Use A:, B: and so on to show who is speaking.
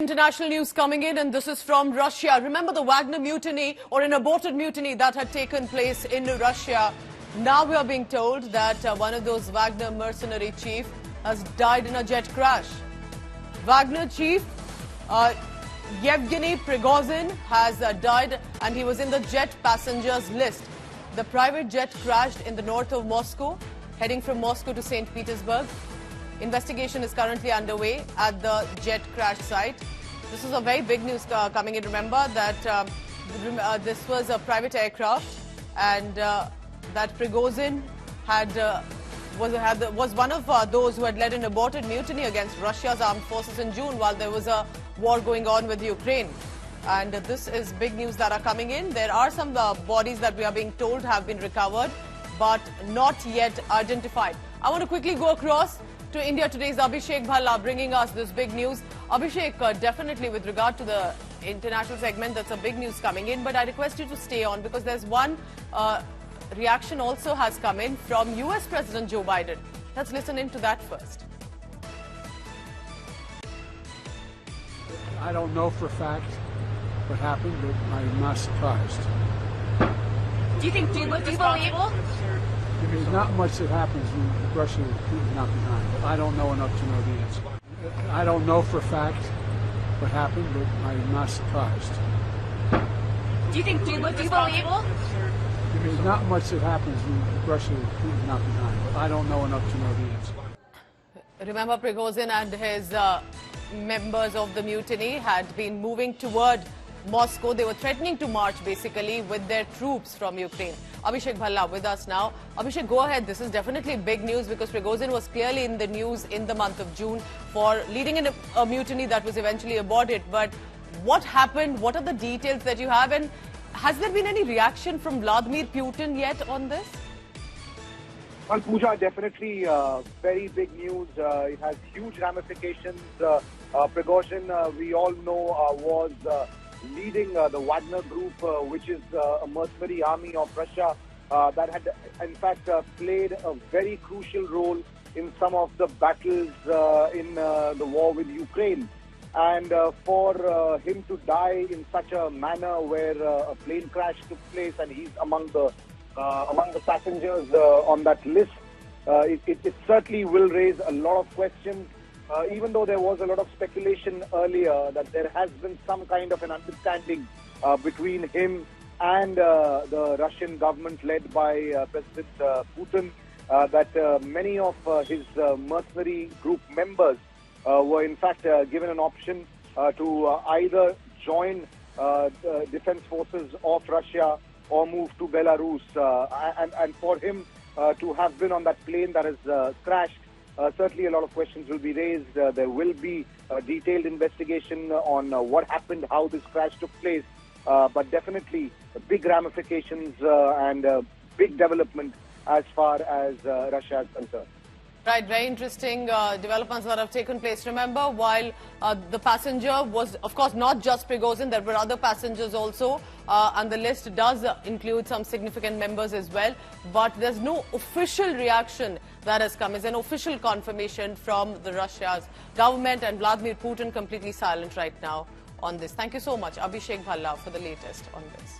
A: international news coming in, and this is from Russia. Remember the Wagner mutiny, or an aborted mutiny that had taken place in Russia? Now we are being told that one of those Wagner mercenary chief has died in a jet crash. Wagner chief Yevgeny Prigozhin has died, and he was in the jet passengers list. The private jet crashed in the north of Moscow, heading from Moscow to St. Petersburg. Investigation is currently underway at the jet crash site. This is a very big news coming in. Remember that this was a private aircraft, and that Prigozhin was one of those who had led an aborted mutiny against Russia's armed forces in June while there was a war going on with Ukraine. And this is big news that are coming in. There are some bodies that we are being told have been recovered, but not yet identified. I want to quickly go across to India Today's Abhishek Bhalla bringing us this big news. Abhishek, definitely with regard to the international segment, that's a big news coming in, but I request you to stay on because there's one reaction also has come in from US President Joe Biden. Let's listen into that first.
B: I don't know for a fact what happened, but I'm not surprised.
C: Do you believe?
B: There's not much that happens when Russia is not behind. I don't know enough to know the answer. I don't know for a fact what happened, but I'm not surprised.
C: Do you believe?
B: There's not much that happens when Russia is not behind. I don't know enough to know the answer.
A: Remember, Prigozhin and his members of the mutiny had been moving toward Moscow. They were threatening to march basically with their troops from Ukraine. Abhishek Bhalla with us now. Abhishek, go ahead. This is definitely big news because Prigozhin was clearly in the news in the month of June for leading in a mutiny that was eventually aborted. But what happened? What are the details that you have? And has there been any reaction from Vladimir Putin yet on this?
D: Well, Pooja, definitely very big news. It has huge ramifications. Prigozhin, we all know, was leading the Wagner group, which is a mercenary army of Russia that had, in fact, played a very crucial role in some of the battles in the war with Ukraine. And for him to die in such a manner where a plane crash took place and he's among the passengers on that list, it certainly will raise a lot of questions. Even though there was a lot of speculation earlier that there has been some kind of an understanding between him and the Russian government led by President Putin, that many of his mercenary group members were in fact given an option to either join the defense forces of Russia or move to Belarus. And for him to have been on that plane that has crashed, certainly a lot of questions will be raised. There will be a detailed investigation on what happened, how this crash took place, but definitely big ramifications and big development as far as Russia is concerned.
A: Right, very interesting developments that have taken place. Remember, while the passenger was, of course, not just Prigozhin, there were other passengers also, and the list does include some significant members as well. But there's no official reaction that has come. It's an official confirmation from the Russia's government, and Vladimir Putin completely silent right now on this. Thank you so much, Abhishek Bhalla, for the latest on this.